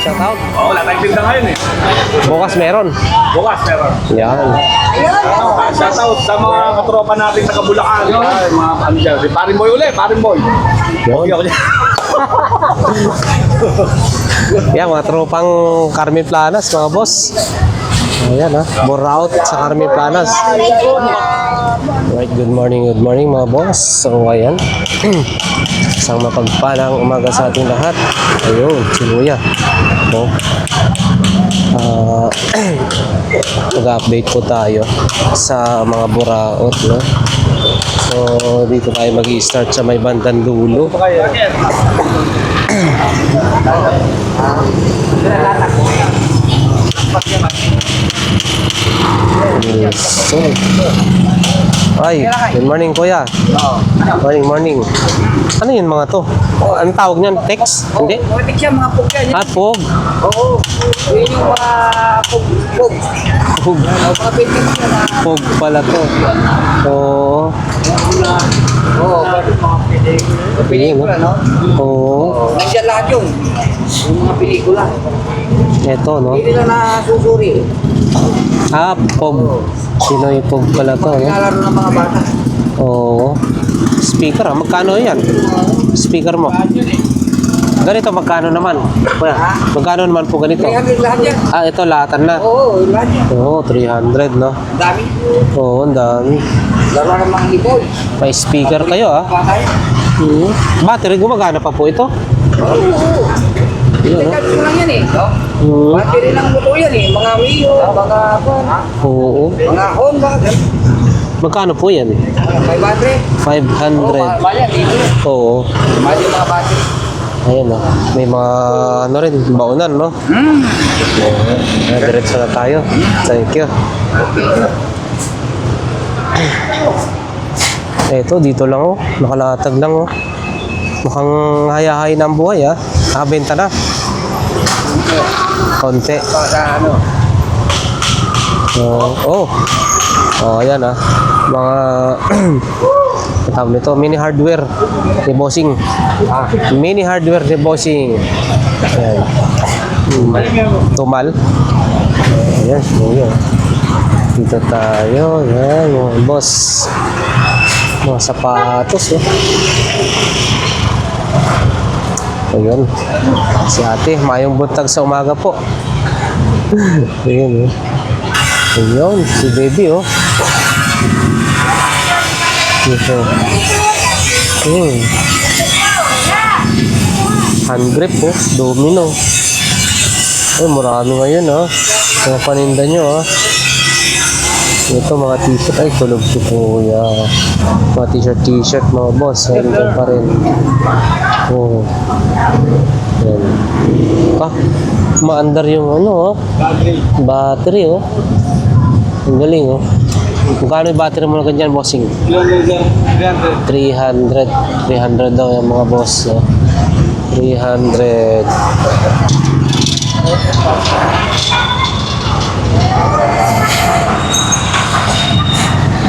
Shout out. Oo, wala tayong tinda ngayon eh. Bukas meron. Bukas meron. Yan. Shout out sa mga katropa natin sa Kabulacan. Ay, mga ano dyan. Si Paring Boy uli, Paring Boy. Yun. Okay ako dyan. Yan, mga tropang Carmen Planas, mga boss. Ayan ha, Boraut sa Carmen Planas. Right, good morning mga boss. So ayan, isang mapagpalang umaga sa ating lahat. Ayun, sinuya. No? Mag-update po tayo sa mga Boraut. No? So dito tayo mag-i-start sa may bandang dulo. So, ay, good morning kuya. Morning. Ano yun mga to? Anong tawag niyan? Text? Hindi? Matik siya, mga pog yan. Ah, pog. Oo. Yun yung mga pog. Pog. Mga painting siya na. Pog pala to. Oo. Oo, bakit mga pelikula? Pelikula, no? Oo. Nandiyan lahat yung mga pelikula. Ito, no? Hindi na nasusuri. Ah, pog. Pinoy pog pala to, no? Nalaro ng mga bata. Oo. Speaker, ah. Magkano yan? Speaker mo. Ganito, magkano naman? Kuya, magkano naman po ganito? 300 lahat yan. Ah, ito, lahatan na. Oo, lahat yan. Oo, 300, no? Ang dami. Oo, ang dami. Laro ng mga hiboy. May speaker kayo, ah. Bata yan. Battery, gumagana pa po ito? Oo. Yun, no? Teka, lang yan eh. No? Hmm. Battery ng motor yan eh. Mga Mio, mga Oo. mga Honda. Magkano po yan? May battery. 500. Mahal yan, dito. Oo. Mahal yung mga battery. Ayan, oh. May mga, ano rin, baunan, no? Diretso na tayo. Thank you. Eto, dito lang, oh. Nakalatag lang, oh. Mukhang hayahay na ang buhay, ah. Nakabenta na. Konti. Sa ano? Oh. Oh, ayan, ah. Mga tawag nito, mini hardware debossing. Mini hardware debossing. Ayan. Tumal. Ayan, ayan. Dito tayo. Ayan, mga boss. Mga sapatos, oh. Ayun. Si ate, mayong buntag sa umaga po. Ayan, oh. Ayun, si baby, oh. Dito. Hand grip, oh. Domino. Ay, marami ngayon, oh. Mga paninda nyo, oh. Ito, mga t-shirt. Ay, tulog si kuya. Mga t-shirt, mga boss. Ayan pa rin. Oh. Ayan. Ah, maandar yung ano, oh. Battery, oh. Ang galing, oh. Magkano yung battery mo na ganyan, bossing? 300. 300 daw yung mga boss, oh. 300.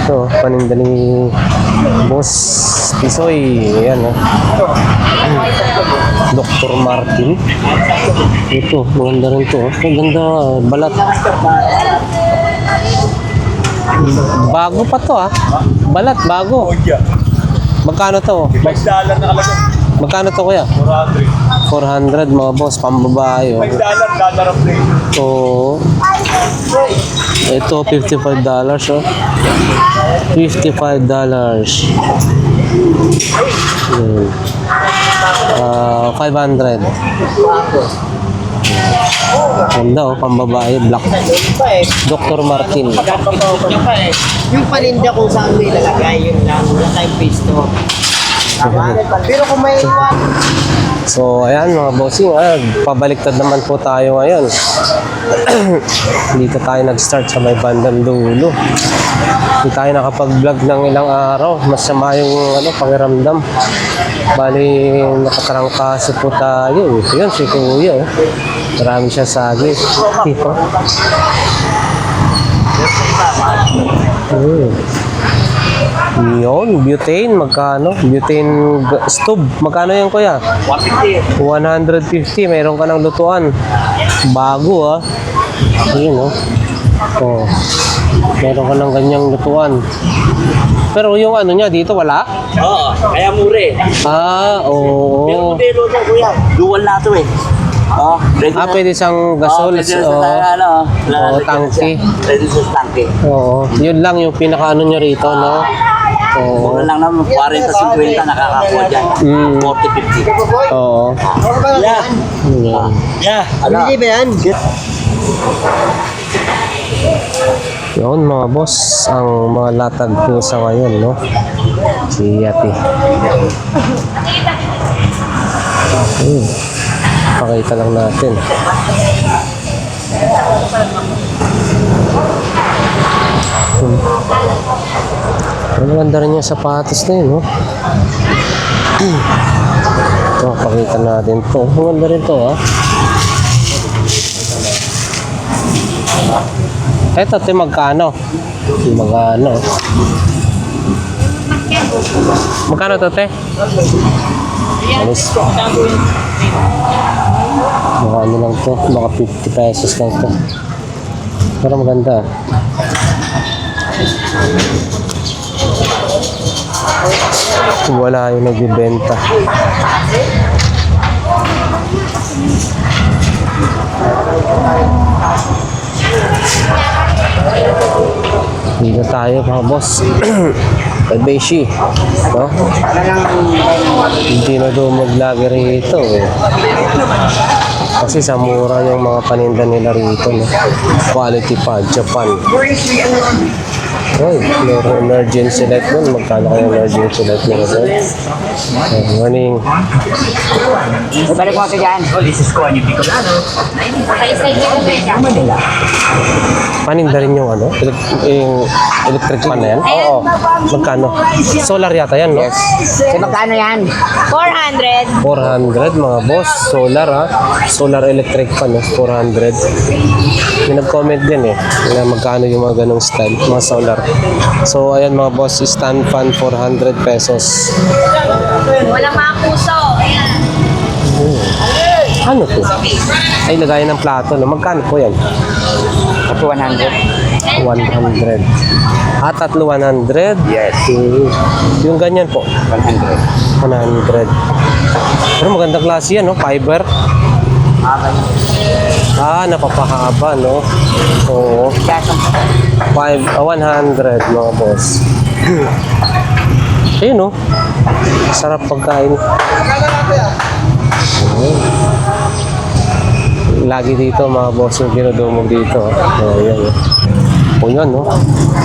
Ito, paninda ni Boss Tisoy. Ayan, oh. Dr. Martin. Ito, maganda rin to. Ang ganda, balat. Bago pa to, ah. Balat, bago. Magkano to? $5 na kalagay. Magkano to, kuya? 400, mga boss, pambabae, oh. $5 dadarap na yun. Oo. Ito, $55, oh. $55. Ayan. 500. Ganda, oh, pambabae, black. Dr. Martin. Yung paninda kung saan mo ilalagay, yun lang. Wala tayong face to. Pero kung may iwan, So, ayan mga bossing, pabaliktad naman po tayo ngayon. Dito tayo nag-start sa may bandang dulo. Hindi tayo nakapag-vlog ng ilang araw. Masama yung pakiramdam. Bali, nakatarangkaso po tayo. Yun, si Kuya. Marami siya sagis. Tipo. Yun, butane, magkano? Butane stove, magkano yan kuya? 150. 150, mayroon ka ng lutuan. Bago Ayun Oh. Meron ka ng ganyang lutuan. Pero yung ano niya dito wala? Oo, kaya mure. Oo. Pero na kuya, dual na ito eh. Pwede siyang gasol. Tangke. Pwede sa tangke. Oo. Yun lang yung pinakaano niya rito, no? Oo. Mura lang naman, 40-50 nakakakuha dyan. 40-50. Oo. Yeah. Yeah. hindi ba yan? Yun mga boss, ang mga latag po sa ngayon, no? Si Yati. Pakita lang natin. Ang ganda rin yung sapatos na yun, no? Ito, pakita natin to. Ang ganda rin to, Ito, magkano? Magkano? Magkano to, te? Alis. Mga ano lang to, mga 50 pesos lang to. Pero maganda. Wala yung nagbibenta. Dito tayo mga boss. Kay Beshi, no? Hindi na dumog lagi rito kasi sa mura yung mga paninda nila rito, no? Quality pa, Japan. Oy, meron emergency light doon. Magkano kayo emergency light nila doon? Morning. Balik mo ito dyan. Paninda rin yung yung electric pan na yan? Oo. Magkano? Solar yata yan, no? Magkano yan? 400. 400 mga boss. Solar Solar electric pan, 400. May nag-comment din na magkano yung mga ganong style, mga solar. So ayan mga boss, stand fan 400 pesos. Walang mga puso. Ano to? Ay, lagayan ng plato, no? Magkano po yan? Ito 100. 100. Tatlo 100? Yes. Yung ganyan po? 100. 100. Pero magandang klase yan, no? Fiber. Napapahaba, no? Oo. 100 mga boss. Ayun, no? Sarap pagkain. Lagi dito mga boss yung dinudumog dito. Ayan. O yan, no?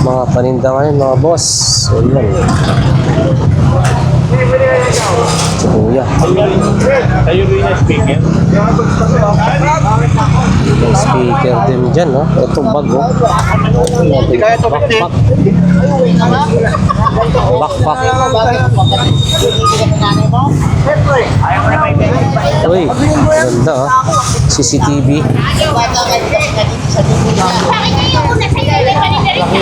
Mga paninda ngayon, mga boss. O yan. Kuya. Tayo rin na speaker. May speaker din dyan, no? Ito bag, Backpack. Backpack. Uy, ganda, CCTV. Bakit kayo muna sa ilalim kanina rin ka?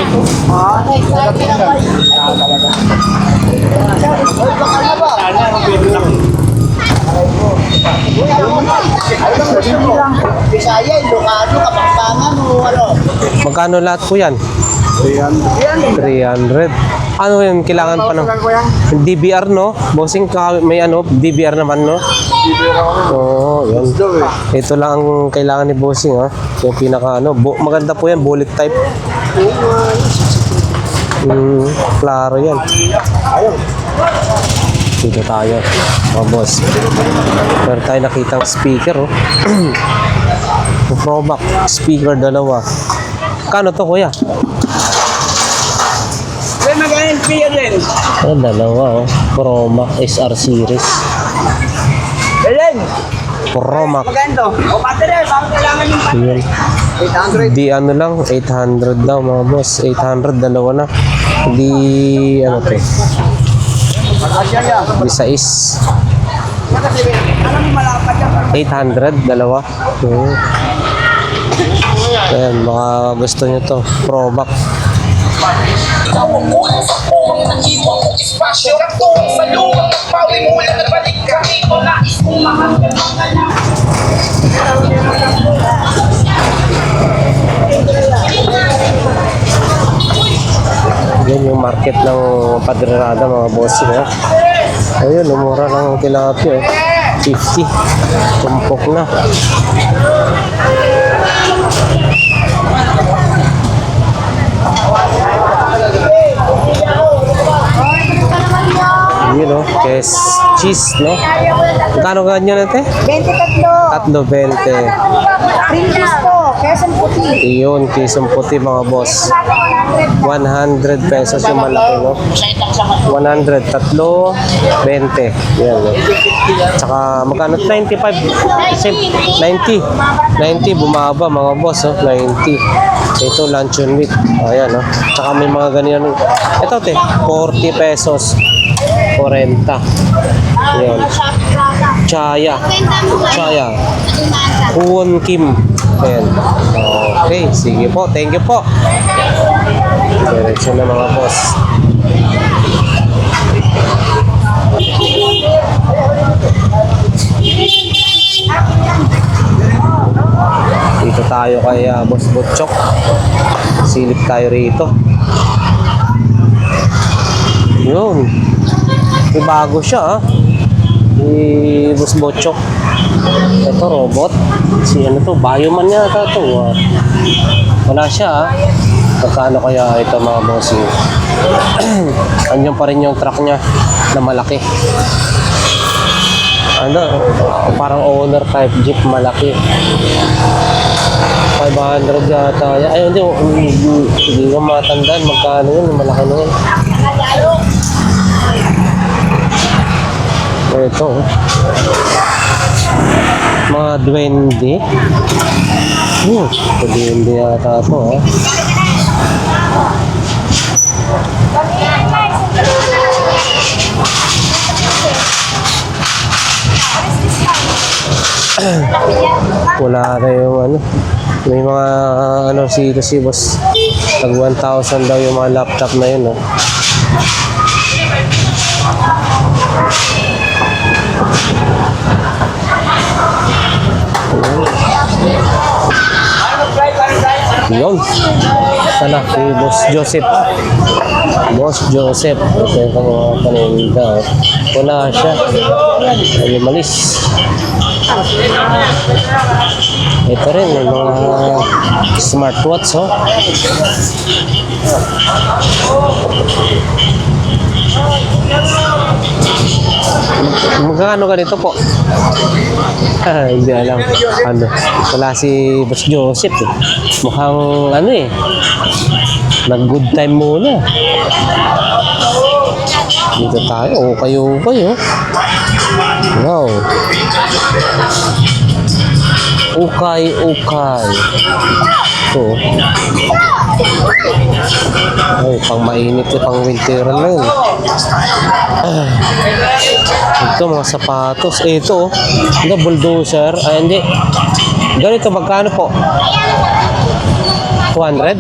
Bisaya, Ilocano, Kapampangan, Magkano lahat po yan? 300. Ano yun? Kailangan pa ng DVR, no? Bossing, may DVR naman, no? Oo, yan. Ito lang ang kailangan ni Bossing, Yung pinaka, maganda po yan, bullet type. Klaro yan. Dito tayo, mga boss. Meron tayo nakitang speaker, Probac, speaker dalawa. Kano to, kuya? NP din. Ay, dalawa oh. Promac SR series. Belen. Promac. Maganda. O battery, bakit kailangan yung Yun. 800. Di ano lang, 800 daw mga boss. 800, dalawa na. Di ano to. Asya niya. Di sais. Alam mo malapad yan. 800, dalawa. Ayan, mga gusto nyo to. Promac. Yan yung market ng Padrerada mga boss niya. Ayun, umura lang ang tilapia. 50. Tumpok na. Yun o, kes cheese, no? Magkano ganyan natin? 23. Tatlo, 20. Pringles po. Quezon Puti. Iyon, kisong puti mga boss. 100 pesos yung malaki, no? 100, tatlo, 20. Yan, no? Tsaka magkano? 95. Kasi 90. 90, bumaba mga boss, oh. 90. Ito, luncheon meat. Ayan, no? Tsaka may mga ganyan. Ito, 40 pesos. 40. Yan. Chaya. Chaya. Huwon Kim. Ayan. Okay, sige po. Thank you po. Diretso na mga boss. Dito tayo kay Boss Butchok. Silip tayo rito. Yun. May bago siya, Boss Butchok. Ito, robot. Si ano to, bioman yata to. Wala siya, Magkano kaya ito mga bossing? Andiyan pa rin yung truck niya na malaki. Ano, parang owner type jeep malaki. 500 yata. Ay, hindi ko matandaan magkano yun, malaki na yun. Ito, mga duwende. Duwende yata ito, Wala kayong ano. May mga ano si boss. Tag 1,000 daw yung mga laptop na yun, Yun. Sana si Boss Joseph. Boss Joseph. Ito yung mga paninda. Wala siya. Ay, malis. Ito rin, may mga smartwatch, Magkano ganito po? Hindi alam. Ano? Wala si Boss Joseph. Mukhang ano nag-good time muna. Dito tayo. Okay. Wow. Ukay. Ito. Ay, pang mainit pang winter na yun. Ito, mga sapatos. Ito, ito, bulldozer. Ay, hindi. Ganito, magkano po? 200?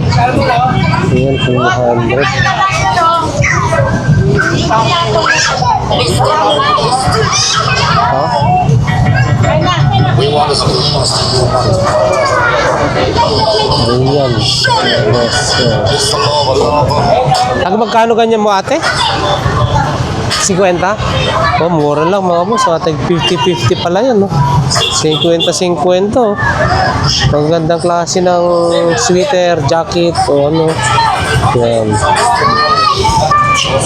Ayan, 200. Ayan. Yes. Magkano ganyan mo, ate? 50? Oh, mura lang mga boss. Tag 50-50 pala yan, 50-50, Ang gandang klase ng sweater, jacket, o ano. Yan.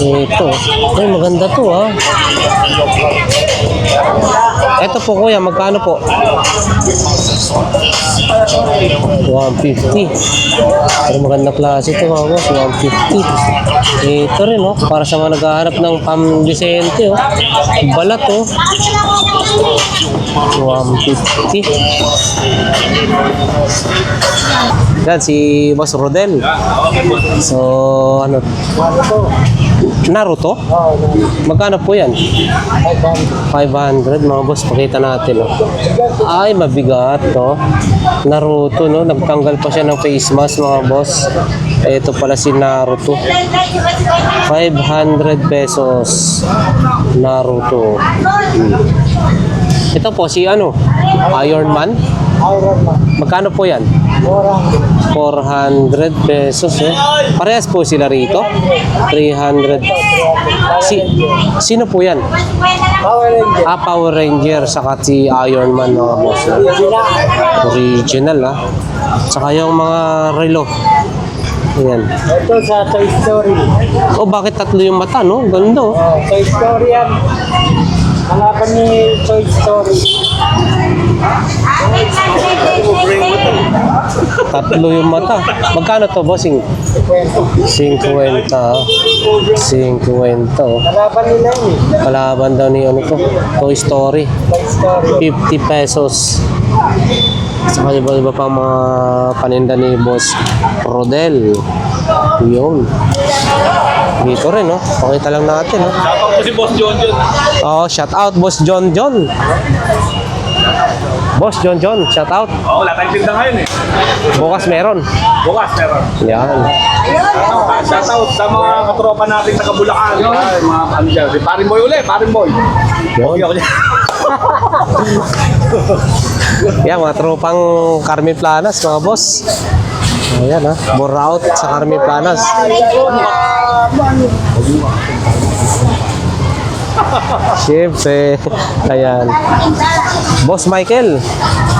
Ito. Ay, maganda to, Ito po, kuya, magkano po? 150. Pero magandang klase ito mga boss, 150. Ito rin oh, para sa mga naghahanap ng pambisente oh. Balat oh. 150. Yan si Boss Rodel. So ano? Naruto? Magkano po yan? 500 mga boss, pakita natin oh. Ay mabigat no. Naruto no, nagtanggal pa siya ng face mask mga boss. Ito pala si Naruto. 500 pesos. Naruto. Ito po si ano? Iron Man. Magkano po yan? 400 pesos eh. Parehas po sila rito. 300. Sino po yan? Power Ranger. Saka si Iron Man mga boss. Original ah. Saka yung mga relo. Ayan. Ito sa Toy Story. Oh, bakit tatlo yung mata no? Ganda oh. Toy Story yan. Hanapan ni Toy Story. Tatlo yung mata. Magkano to bossing? 50. 50 oh. Hanapan nila yun eh. Kalaban daw ni ano to? Toy Story. Toy Story. 50 pesos. Saka iba-iba pa mga paninda ni Boss Rodel. Yun. Dito rin, no? Pakita lang natin, no? Shoutout po si Boss John John. Oh, shout out Boss John John. Boss John John, shout out. Oo, wala tayong tinda ngayon eh. Bukas meron. Bukas, meron. Yan. Shoutout sa mga katropa natin taga Bulacan. Ay, mga ano dyan. Si Paring Boy uli, Paring Boy. Okay ako dyan. Yan, mga tropang Carmen Planas, mga boss. Ayan, ha. Boraut sa Carmen Planas. Siyempre. Ayan. Boss Michael,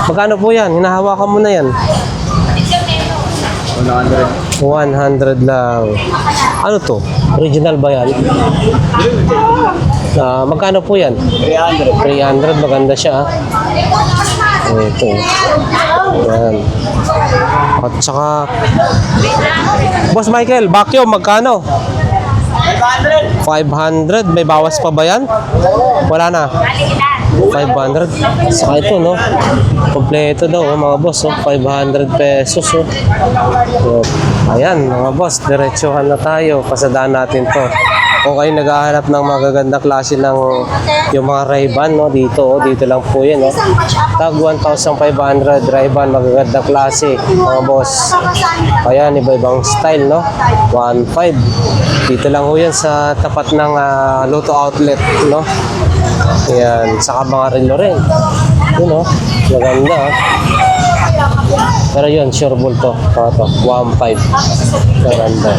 magkano po yan? Hinahawakan mo na yan. 100 lang. Ano to? Original ba yan? Magkano po yan? 300. Maganda siya. Ito. Yan. At saka Boss Michael, vacuum magkano? 500. May bawas pa ba yan? Wala na. 500. Saka ito, no? Kompleto daw, mga boss. Oh. 500 pesos. Oh. So, ayan, mga boss. Diretsuhan na tayo. Pasadaan natin to. Kung kayo naghahanap ng magagandang klase ng yung mga Ray-Ban, no? Dito, oh. Dito lang po yan. Oh. Tag 1,500 Ray-Ban. Magagandang klase, mga boss. Ayan, iba-ibang style, no? 1,500. Dito lang ho yan sa tapat ng Lotto Outlet, no? Ayan, saka mga relo rin. Yun o, maganda ah. Pero yun, sure ball to. Ito, 1,500. Maganda.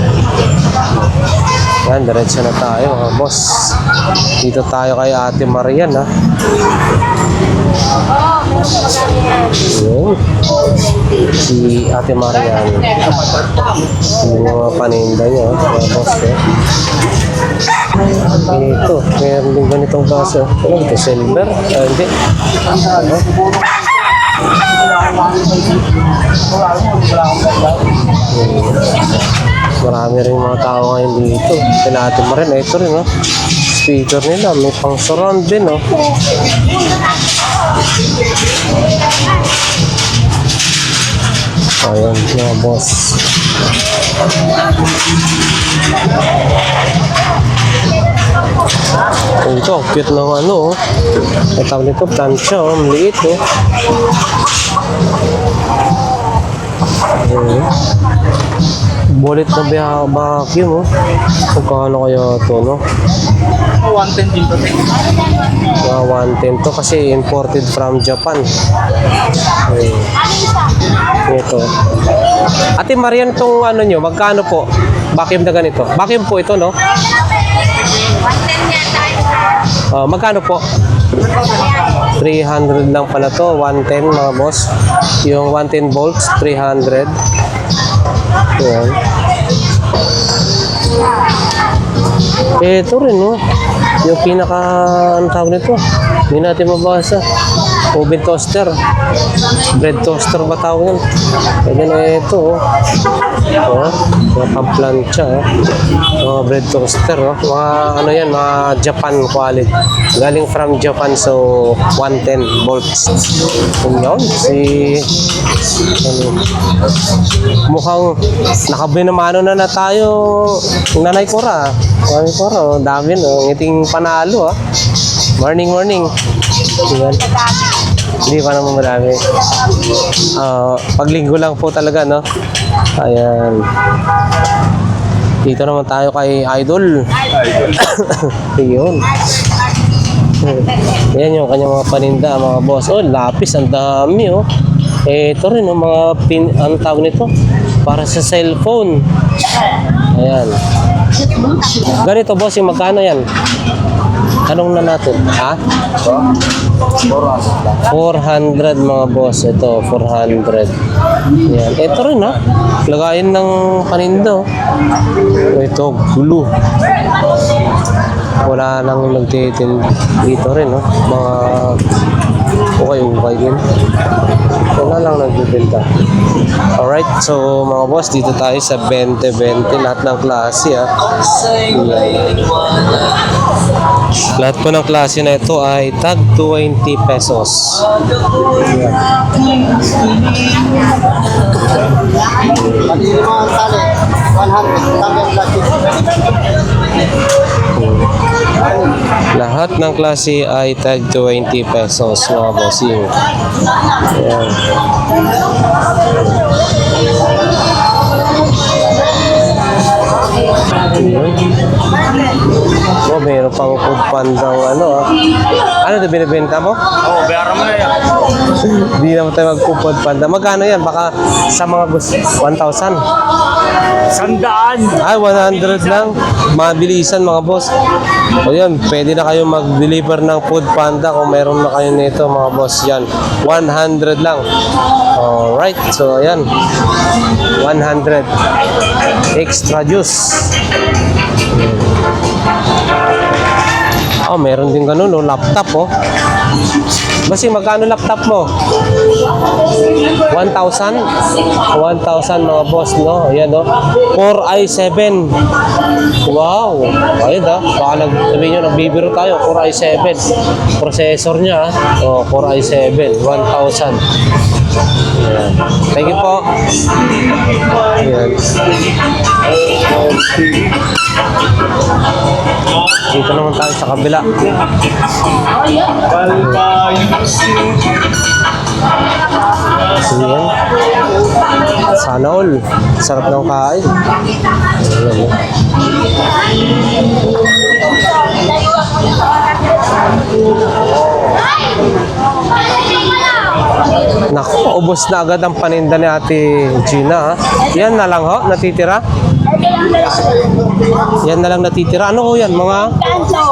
Yan, diretso na tayo mga boss. Dito tayo kay Ate Marian ha. Yun. Si Ate Marian. Yung mga paninda niya, mga boss eh. Ito, meron din ganitong kaso. Ano ito, silver? Hindi. Ano? Marami rin mga tao ngayon dito. Pinatin mo rin. Ito rin, no? Speaker nila. May pang surround din, no? Ayan, mga boss. Ito, cute ng ano, oh. Ang tawag nito, plancha, oh. Maliit, oh. Bullet na vacuum, oh. Magkano kaya ito, no? 110 din to. 110 to kasi imported from Japan. Ito. Ate Marian, tong ano nyo, magkano po? Vacuum na ganito. Vacuum po ito, no? 110 yata. Magkano po? 300 lang pala to. 110 mga boss. Yung 110 volts, 300. Ayan. Ito rin, no? Yung pinaka, ano tawag nito? Hindi natin mabasa. Oven toaster. Bread toaster ba tawag yan? Pwede na ito, oh. Oh, mga pamplansya, oh. Mga bread toaster, oh. Mga ano yan, mga Japan quality. Galing from Japan, so 110 volts. Yun, mukhang nakabinamano na tayo. Nanay Cora. Nanay Cora, oh. Dami, no. Ngiting panalo, ah. Morning. Yan. Hindi pa naman marami. Paglinggo lang po talaga, no? Ayan. Dito naman tayo kay Idol. Yun. Yan yung kanyang mga paninda, mga boss. Oh, lapis, ang dami, oh. Ito rin, oh, mga ang tawag nito, para sa cellphone. Ayan. Ganito, boss, yung magkano yan? Tanong na natin. Ha? 400 mga boss. Ito, 400. Yan. Ito rin, ha? Lagayin ng panindo. Ito, glue. Wala nang nagtitin dito rin, no? Mga ukay din. Wala lang nagbibenta. Alright, so mga boss, dito tayo sa 20-20. Lahat ng klase, ha? Yan. Lahat po ng klase na ito ay tag 20 pesos. Yan. Pati yung mga tali, 100. Tali ang plastic. Lahat ng klase ay tag 20 pesos, mga bossing. Ayan. Oh, meron pang food pandang ano, ah. Ano ito binibenta mo? Oo, bayaran mo na yan. Hindi naman tayo mag-food panda. Magkano yan? Baka sa mga gusto, 1,000? 100. Ay, 100 lang. Mabilisan, mga boss. O yan, pwede na kayo mag-deliver ng food panda kung meron na kayo nito, mga boss. Yan, 100 lang. Alright, so ayan, 100 extra juice. Oh, meron din ganun, oh, laptop, oh. Basi, magkano laptop mo? 1,000? 1,000 mga boss, no? Ayan, no? 4 i7. Wow! Ayun, ha? Baka sabihin nyo, nagbibiro tayo. 4 i7. Processor niya, ha? Oh, 4 i7. 1,000. Ayan. Thank you po. Ayan. Dito naman tayo sa kabila. Ayan. Sana all. Sarap ng kain. Ayan. Naku, ubos na agad ang paninda ni Ate Gina, ha? Yan na lang, ho? Natitira? Yan na lang natitira. Ano ho yan? Mga... Kanto.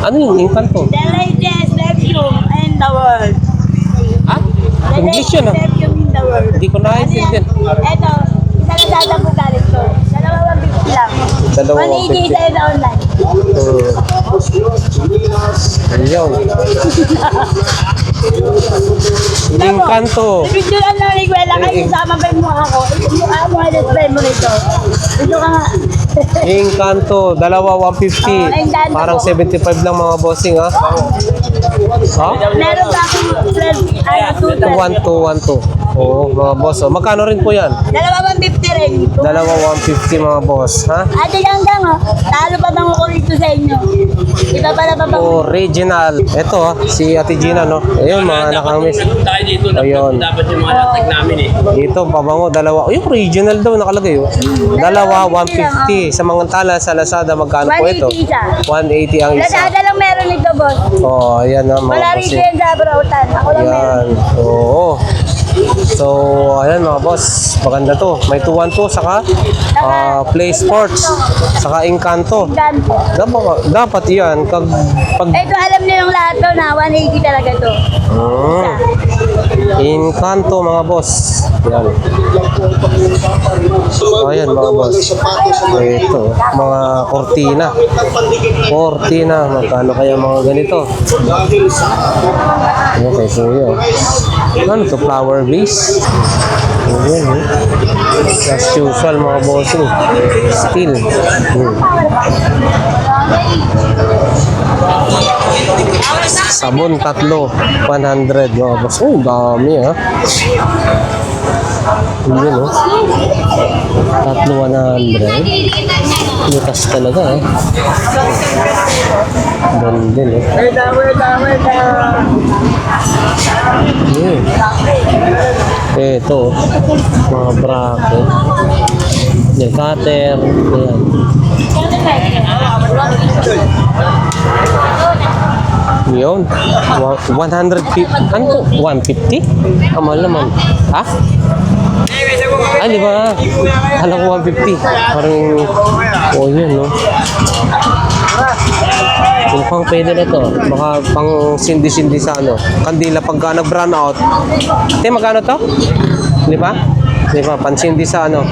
Ano yun? Inkanto? The latest perfume in the world. Ha? The English latest yun, ha? perfume in the world. Hindi ko naiintindihan. Ito, isa na dada po galing to. 250 lang. 180 isa sa online. Ayun. Inkanto. Video lang ng Riguela kayo sama ba yung mukha ko? Yung mukha mo, display mo nito. Ito ka nga. Inkanto. Dalawa, 150. Parang 75 lang, mga bossing, ha? Ha? Meron ba akong 12, 1212. Oo, mga boss. Oh. Magkano rin po yan? Dalawa 150 rin. Dalawa 150, mga boss. Ha? Ate Ganggang, oh. Talo pa bang ako dito sa inyo? Iba pala pa bang... Original. Ito, si Ate Gina, no? Ayun, mga nakamiss. Tayo dito, Ayun. dapat yung mga latag namin eh. Dito, pabango, dalawa. Ay, original daw nakalagay, oh. Dalawa, 150. Sa mga tala, sa Lazada, magkano po ito? 180 isa. 180 ang isa. Lazada lang meron nito, boss. Oh, ayan na, mga Wala boss. rito yan sa Brautan. Ako lang meron. Yan. Oo. So, ayan mga boss, maganda to. May 212 saka Play Sports, saka Encanto. Ganto. Dapat yan. Pag Ito alam niyo yung lahat to na 180 talaga to. Encanto mga boss. Yan. So, ayan mga boss. Ito, mga kortina. Kortina, magkano kaya mga ganito? Okay, so yun. Ano to, flower base? Ayan, as usual mga bossing. Steel. Sabon, 3, 100 mga boss. Oh, dami ha. Yun o. 3, 100. Lutas talaga eh. Ganda eh. Ito, mga bracket. Yung cutter. Ayan. Yun. 150. Ano to? 150? Kamal naman. Ha? Ah, di ba? Alam ko 150. Parang, oh yun, no? Yung pang pwede na to. Baka pang sindi-sindi sa ano. Kandila pagka nag-brown out. Magkano to? Di ba? Di ba? Pansindi sa ano.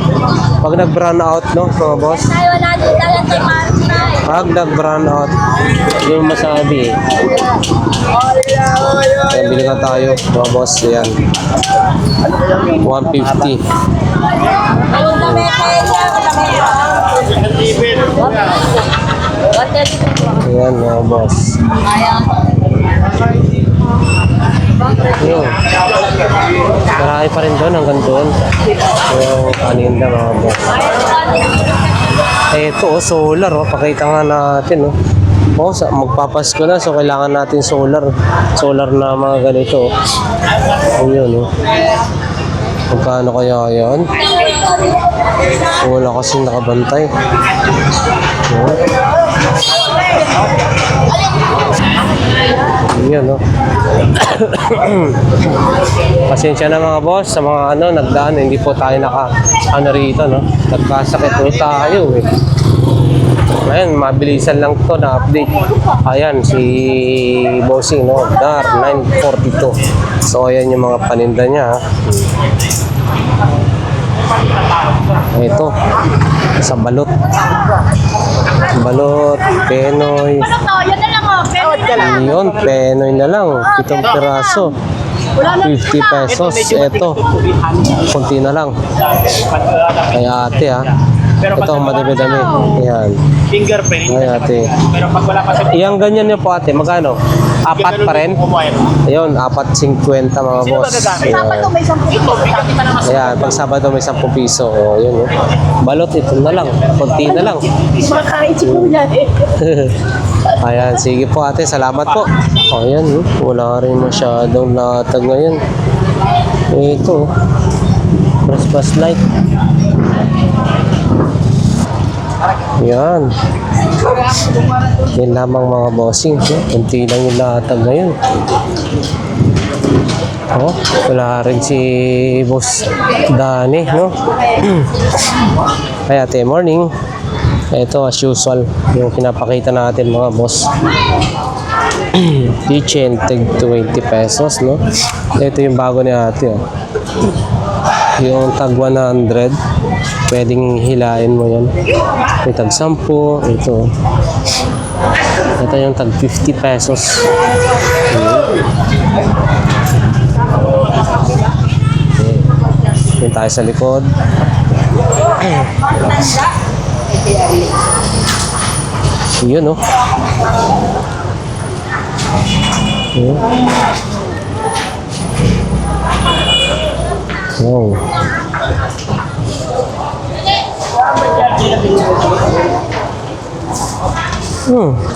Pag nag-brown out, no, mga boss? Tayo natin talaga sa Marta. Pag nag-brown out, yung masabi. Kaya bili ka tayo, mga boss. Yan. 150. Ayan, mga boss. Yun. Marami pa rin doon hanggang doon. Yung paninda, mga boss. Ito, solar. Pakita nga natin. Magpapasko na. So, kailangan natin solar. Solar na mga ganito. Ayun. Magkano kaya yan? Wala kasing nakabantay. Yan, no? Pasensya na mga boss sa mga nagdaan, hindi po tayo rito, no? Nagkasakit po tayo eh. Ayan, mabilisan lang to na update. Ayan, si Bossing, no? Dar 942. So, ayan yung mga paninda niya, ha? Ito, sa balot. Balot, Penoy. Ano to? Yan na lang oh. Penoy na lang. Yun, Penoy na lang. 7 piraso. 50 pesos. Ito, kunti na lang. Kaya ate, ha. Ito, madami-dami. Ayan. Fingerprint. Ay, ate. Pero pag wala pa sa Iyang ganyan niyo po, ate. Magkano? 4 pa rin? Ayun, 4.50 mga boss. Sabado may 10 ito. Ayan, pag Sabado may 10 piso. O, yun. Balot, ito na lang. Kunti na lang. Makain si Kuya eh. Ayan, sige po ate. Salamat po. Ayan, wala rin masyadong latag ngayon. Ito. Christmas light. Yan. Yan lamang mga bossing. Kunti lang yung latag ngayon. Wala rin si Boss Dani, no? Ay ate, morning. Ito as usual, yung pinapakita natin mga boss. Kitchen, tig 20 pesos, no? Ito yung bago ni ate, oh. Yung tag 100, pwedeng hilain mo yan. May tag 10, ito. Ito yung tag 50 pesos. Yung tayo sa likod. Yun, no? Wow.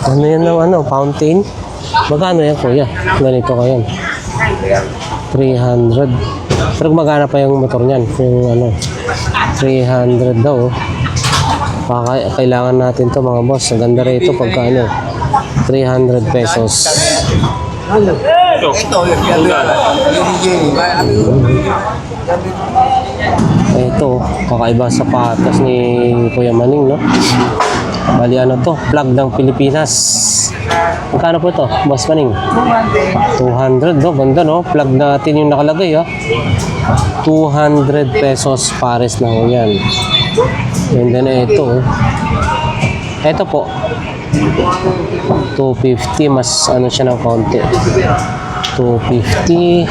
Ano yan ng fountain? Magkano yan, kuya? Ganito ka yan. 300. Pero magana pa yung motor niyan. Yung 300 daw. Kailangan natin to mga boss. Ang ganda rito pagka 300 pesos. Ito, yung Ito, kakaiba sapatos ni Kuya Maning, no? Bali ano to, flag ng Pilipinas. Magkano po to, Boss Maning? 200, no? Ganda, no? Flag natin yung nakalagay, ha? 200 pesos pares na ho yan. And then ito, ito po, 250, mas ano siya ng konti. 250,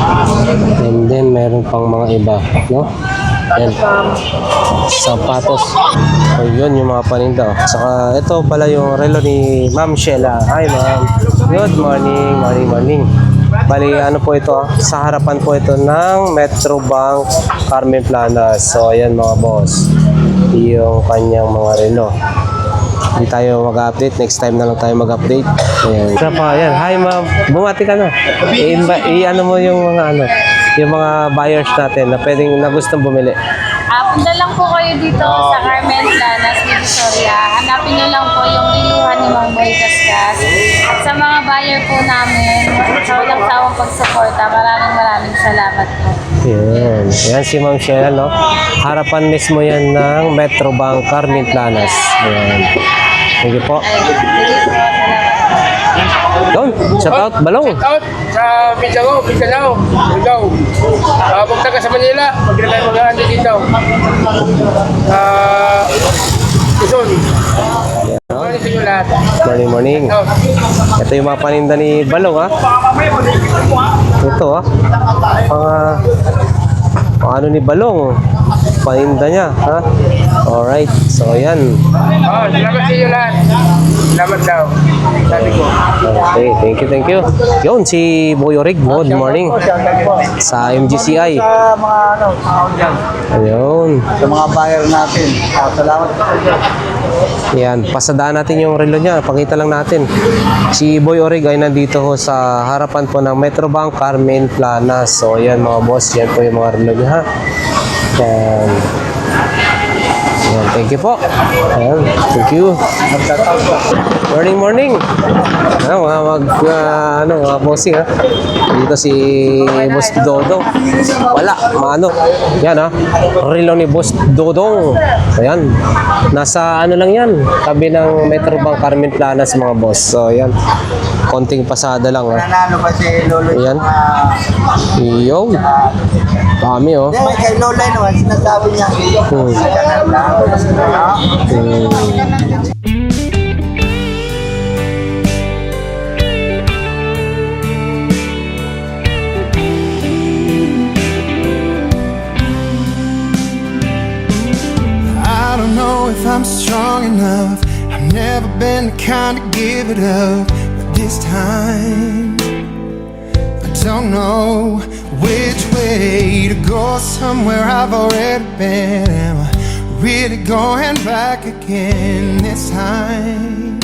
and then meron pang mga iba, no? Yan, sapatos. So yun yung mga paninda. Saka ito pala yung relo ni Ma'am Sheila. Hi ma'am, good morning, morning. Bali ano po ito, sa harapan po ito ng Metro Bank Carmen Planas. So ayan mga boss, yung kanyang mga relo. Hindi tayo mag-update. Next time na lang tayo mag-update. Ayan. Isa pa, ayan. Hi, ma'am. Bumati ka na. I-ano mo yung mga ano, yung mga buyers natin na pwedeng na gustong bumili. Punta lang po kayo dito sa Carmen Planas, Divisoria. Hanapin nyo lang po yung iluhan ni Mang Boy Kaskas. At sa mga buyer po namin, sa walang sawang pagsuporta, maraming salamat po. Yan. Yan si Ma'am Sheila, no? Harapan mismo yan ng Metro Bank Carmen Planas. Ayan. Thank you po. Sige po, salamat. Doon, shout out, Balong. out sa Mindanao, Mindanao. Pag taga sa Manila, magkailan mag-aandi dito. Luzon. Ano sa inyo lahat? Morning. Ito yung mga paninda ni Balong, ha? Ito, ha? Mga ano ni Balong, paninda niya, ha? Alright, so yan. Salamat sa inyo lahat. Salamat daw. Sabi ko. Okay, thank you. Yun, si Boy Orig, good morning. Sa MGCI. Sa mga dyan. Ayun. Sa mga buyer natin. Salamat sa inyo. Yan, pasadaan natin yung relo niya. Pakita lang natin. Si Boy Orig ay nandito ho sa harapan po ng Metro Bank Carmen Planas. So, yan mga boss. Yan po yung mga relo niya, ha? Yan. Yan, thank you po. Ayan, thank you. Morning. Mga bossing, ha. Dito si Boss Dodong. Wala, Yan, ha. Relo ni Boss Dodong. Ayan. Nasa ano lang yan. Tabi ng Metro Bank Carmen Planas, mga boss. So, ayan. Konting pasada lang, ha. Nanalo pa si Lolo. Ayan. Yo. Dami, oh. May kay Lola naman, sinasabi niya. I don't know if I'm strong enough. I've never been the kind to give it up, but this time I don't know which way to go. Somewhere I've already been. Am I really going back again this time?